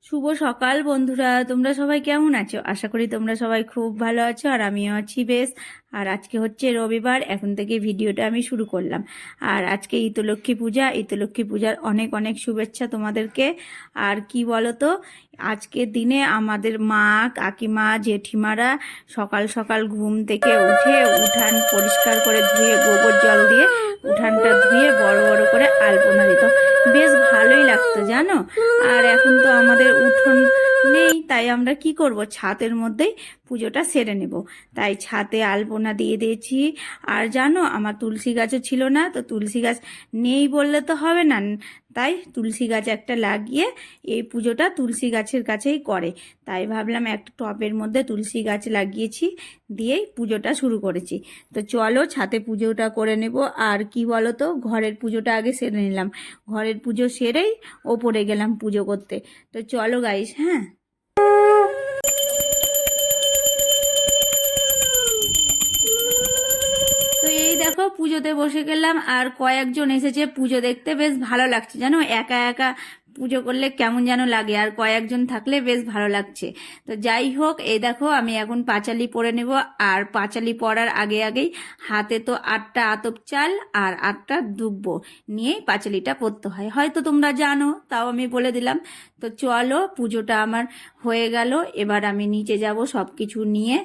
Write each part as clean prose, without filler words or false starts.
শুভ সকাল বন্ধুরা, তোমরা সবাই কেমন আছো? আশা করি তোমরা সবাই খুব ভালো আছো, আর আমিও আছি বেশ। আর আজকে হচ্ছে রবিবার, এখন থেকে ভিডিওটা আমি শুরু করলাম। আর আজকে ইতলক্ষ্মী পূজা, ইতলক্ষ্মী পূজার অনেক অনেক শুভেচ্ছা তোমাদেরকে। আর কি বলো তো, আজকের দিনে আমাদের মা, কাকিমা, জেঠিমারা সকাল সকাল ঘুম থেকে উঠে উঠান পরিষ্কার করে ধুয়ে, গোবর জল দিয়ে উঠানটা ধুয়ে বড় বড় করে আলপনা দিত। বেশ ভালোই লাগতো জানো। আর এখন তো আমাদের উঠোন নেই, তাই আমরা কি করব, ছাদের মধ্যেই পুজোটা সেরে নেব। তাই ছাদে আলপনা দিয়ে দিয়েছি। আর জানো, আমার তুলসী গাছও ছিল না, তো তুলসী গাছ নেই বললে তো হবে না, তাই তুলসী গাছ একটা লাগিয়ে এই পুজোটা তুলসী গাছের কাছেই করে। তাই ভাবলাম একটা টবের মধ্যে তুলসী গাছ লাগিয়েছি, দিয়েই পুজোটা শুরু করেছি। তো চলো ছাদে পুজোটা করে নেব। আর কি বলো তো, ঘরের পুজোটা আগে সেরে নিলাম, ঘরের পুজো সেরেই ওপরে গেলাম পুজো করতে। তো চলো গাইস, হ্যাঁ। তো এই দেখো পুজোতে বসে গেলাম, আর কয়েকজন এসেছে পুজো দেখতে। বেশ ভালো লাগছে জানো, একা একা পুজো করলে কেমন যেন লাগে, আর কয়েকজন থাকলে বেশ ভালো লাগছে। তো যাই হোক, এই দেখো আমি এখন পাঁচালি পরে নেব। আর পাঁচালি পরার আগে আগেই হাতে তো 8টা আতপ চাল আর 8টা দুব্বো নিয়েই পাঁচালিটা পরতে হয়, হয়তো তোমরা জানো, তাও আমি বলে দিলাম। তো চলো, পুজোটা আমার হয়ে গেল, এবার আমি নিচে যাব সব কিছু নিয়ে।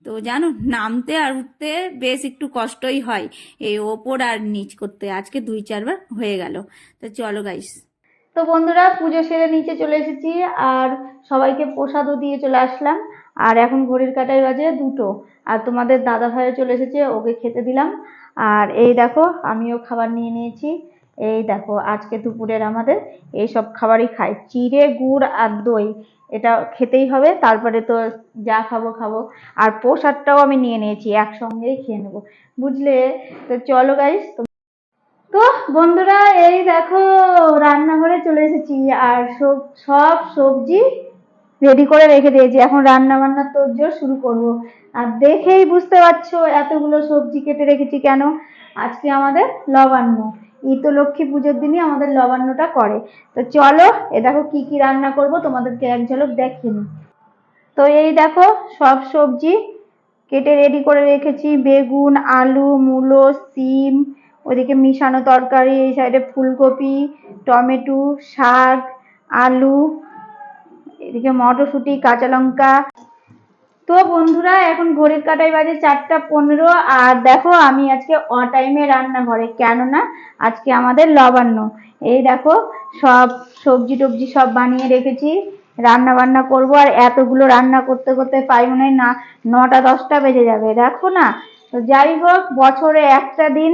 তো জানো, নামতে আর উঠতে বেশ একটু কষ্টই হয়, এই ওপর আর নিচ করতে আজকে 2-4 বার হয়ে গেল। তো চলো গাইস। তো বন্ধুরা, পুজো সেরে নিচে চলে এসেছি, আর সবাইকে প্রসাদও দিয়ে চলে আসলাম। আর এখন ঘড়ির কাঁটায় বাজে 2টো। আর তোমাদের দাদা ভাইও চলে এসেছে, ওকে খেতে দিলাম। আর এই দেখো আমিও খাবার নিয়ে নিয়েছি। এই দেখো আজকে দুপুরের আমাদের এই সব খাবারই খাই, চিড়ে গুড় আর দই, এটা খেতেই হবে, তারপরে তো যা খাবো খাবো। আর প্রসাদটাও আমি নিয়ে নিয়েছি, একসঙ্গেই খেয়ে নেবো, বুঝলে? তো চলো গাইস। তো বন্ধুরা, এই দেখো রান্নাঘরে চলে এসেছি, আর সব সব সবজি রেডি করে রেখে দিয়েছি, এখন রান্না বান্নার তোড়জোড় শুরু করব। আর দেখেই বুঝতে পারছো এতগুলো সবজি কেটে রেখেছি কেন, আজকে আমাদের লবান্ন। লক্ষ্মী পুজোর দিনই আমাদের লবান্নটা করে। তো চলো, এ দেখো কি কি রান্না করব তোমাদেরকে এক ঝলক দেখিয়ে নিই। তো এই দেখো সব সবজি কেটে রেডি করে রেখেছি, বেগুন, আলু, মূলো, সিম, ওইদিকে মিশানো তরকারি, এই সাইডে ফুলকপি, টমেটো, শাক, আলু, এদিকে মটরশুঁটি, কাঁচা লঙ্কা। তো বন্ধুরা, এখন ঘড়ির কাঁটায় বাজে 4টা 15। আর দেখো আমি আজকে অটাইমে রান্নাঘরে, কেননা আজকে আমাদের লবান্ন। এই দেখো সব সবজি টবজি সব বানিয়ে রেখেছি, রান্না বান্না করব। আর এতগুলো রান্না করতে করতে প্রায় মনে হয় না 9টা 10টা বেজে যাবে, দেখো না। তো যাই হোক, বছরে একটা দিন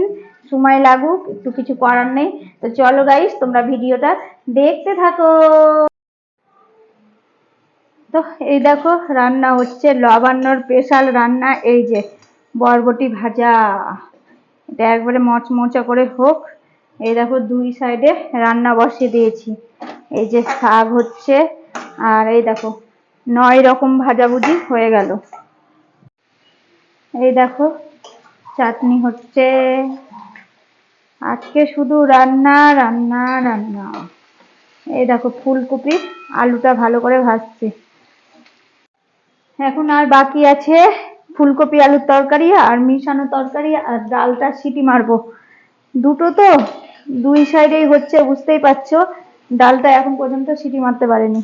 সময় লাগুক, একটু কিছু করার নেই। তো চলো গাইস, তোমরা ভিডিওটা দেখতে থাকো। তো এই দেখো রান্না হচ্ছে লবান্নর স্পেশাল রান্না, এই যে বরবটি ভাজা, এটা একবারে মচমচা করে হোক। এই দেখো 2 সাইডে রান্না বসিয়ে দিয়েছি, এই যে শাক হচ্ছে, আর এই দেখো 9 রকম ভাজাভুজি হয়ে গেল। এই দেখো চাটনি হচ্ছে, আজকে শুধু রান্না রান্না রান্না। এই দেখো ফুলকপি আলুটা ভালো করে ভাজছি। এখন আর বাকি আছে ফুলকপি আলুর তরকারি আর মিশানো তরকারি, আর ডালটা সিটি মারবো। দুটো তো 2 সাইডেই হচ্ছে, বুঝতেই পারছো। ডালটা এখন পর্যন্ত সিটি মারতে পারেনি।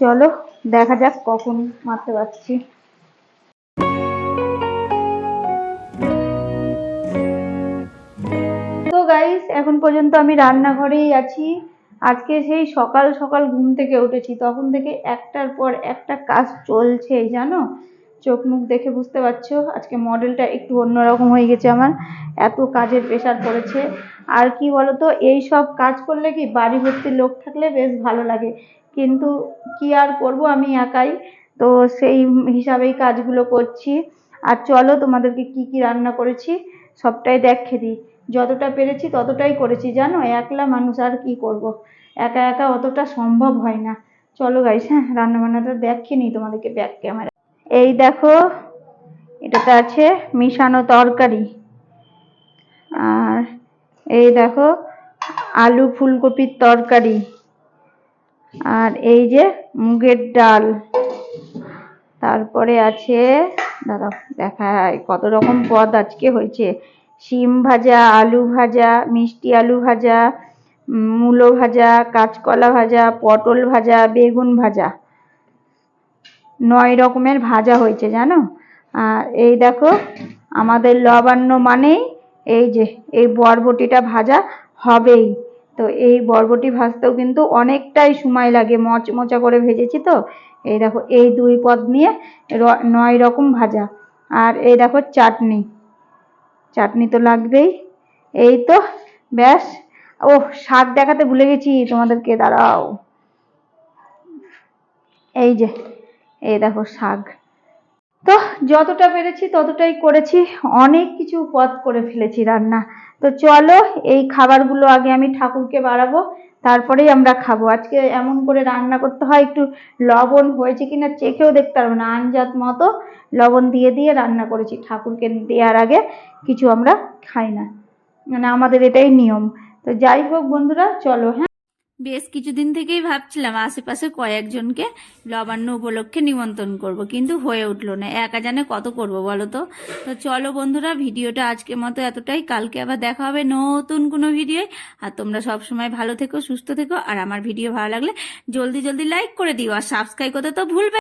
চলো দেখা যাক কখন মারতে পারছি। তো গাইস, এখন পর্যন্ত আমি রান্নাঘরেই আছি। আজকে সেই সকাল সকাল ঘুম থেকে উঠেছি, তখন থেকে একটার পর একটা কাজ চলছে জানো। চোখ মুখ দেখে বুঝতে পারছো আজকে মডেলটা একটু অন্যরকম হয়ে গেছে আমার, এত কাজের প্রেশার পড়েছে। আর কি বলতো, এই সব কাজ করলে কি বাড়ি ভর্তি লোক থাকলে বেশ ভালো লাগে, কিন্তু কি আর করব, আমি একাই। তো সেই হিসাবেই কাজগুলো করছি। আর চলো তোমাদেরকে কি কি রান্না করেছি সবটাই দেখে দিই, যতটা পেরেছি ততটাই করেছি জানো, একলা মানুষ আর কি করব, একা একা অতটা সম্ভব হয় না। চলো গাইস, হ্যাঁ রান্না বান্নাটা দেখে নিই তোমাদেরকে ব্যাক ক্যামেরা। এই দেখো এটাতে আছে মিশানো তরকারি, আর এই দেখো আলু ফুলকপির তরকারি, আর এই যে মুগের ডাল, তারপরে আছে, দাঁড়াও দেখায় কত রকম পদ আজকে হয়েছে, শিম ভাজা, আলু ভাজা, মিষ্টি আলু ভাজা, মূলো ভাজা, কাঁচকলা ভাজা, পটল ভাজা, বেগুন ভাজা, 9 রকমের ভাজা হয়েছে জানো। আর এই দেখো আমাদের লবান্ন মানেই এই যে এই বরবটিটা ভাজা হবেই। তো এই বরবটি ভাজতেও কিন্তু অনেকটাই সময় লাগে, মচমচা করে ভেজেছি তো। এই দেখো এই 2 পদ নিয়ে 9 রকম ভাজা। আর এই দেখো চাটনি, চাটনি তো লাগবেই। এই তো ব্যাস। ও শাক দেখাতে ভুলে গেছি তোমাদেরকে, দাঁড়াও, এই যে এই দেখো শাক। তো যতটা পেরেছি ততটাই করেছি, অনেক কিছু পদ করে ফেলেছি রান্না। তো চলো এই খাবারগুলো আগে আমি ঠাকুরকে বাড়াবো, তারপরেই আমরা খাবো। আজকে এমন করে রান্না করতে হয়, একটু লবণ হয়েছে কিনা চেখেও দেখতে পারবো না, আঞ্জাত মতো লবণ দিয়ে দিয়ে রান্না করেছি। ঠাকুরকে দেওয়ার আগে কিছু আমরা খাই না, মানে আমাদের এটাই নিয়ম। তো যাই হোক বন্ধুরা, চলো। হ্যাঁ, বেশ কিছুদিন থেকেই ভাবছিলাম আশেপাশে কয়েকজনকে নবান্ন উপলক্ষে নিমন্ত্রণ করব, কিন্তু হয়ে উঠলো না, একা জানে কত করব বলো তো। তো চলো বন্ধুরা, ভিডিওটা আজকের মতো এতটাই, কালকে আবার দেখা হবে নতুন কোনো ভিডিও। আর তোমরা সব সময় ভালো থেকো, সুস্থ থেকো, আর আমার ভিডিও ভালো লাগলে জলদি জলদি লাইক করে দিও, আর সাবস্ক্রাইব করতে তো ভুলবে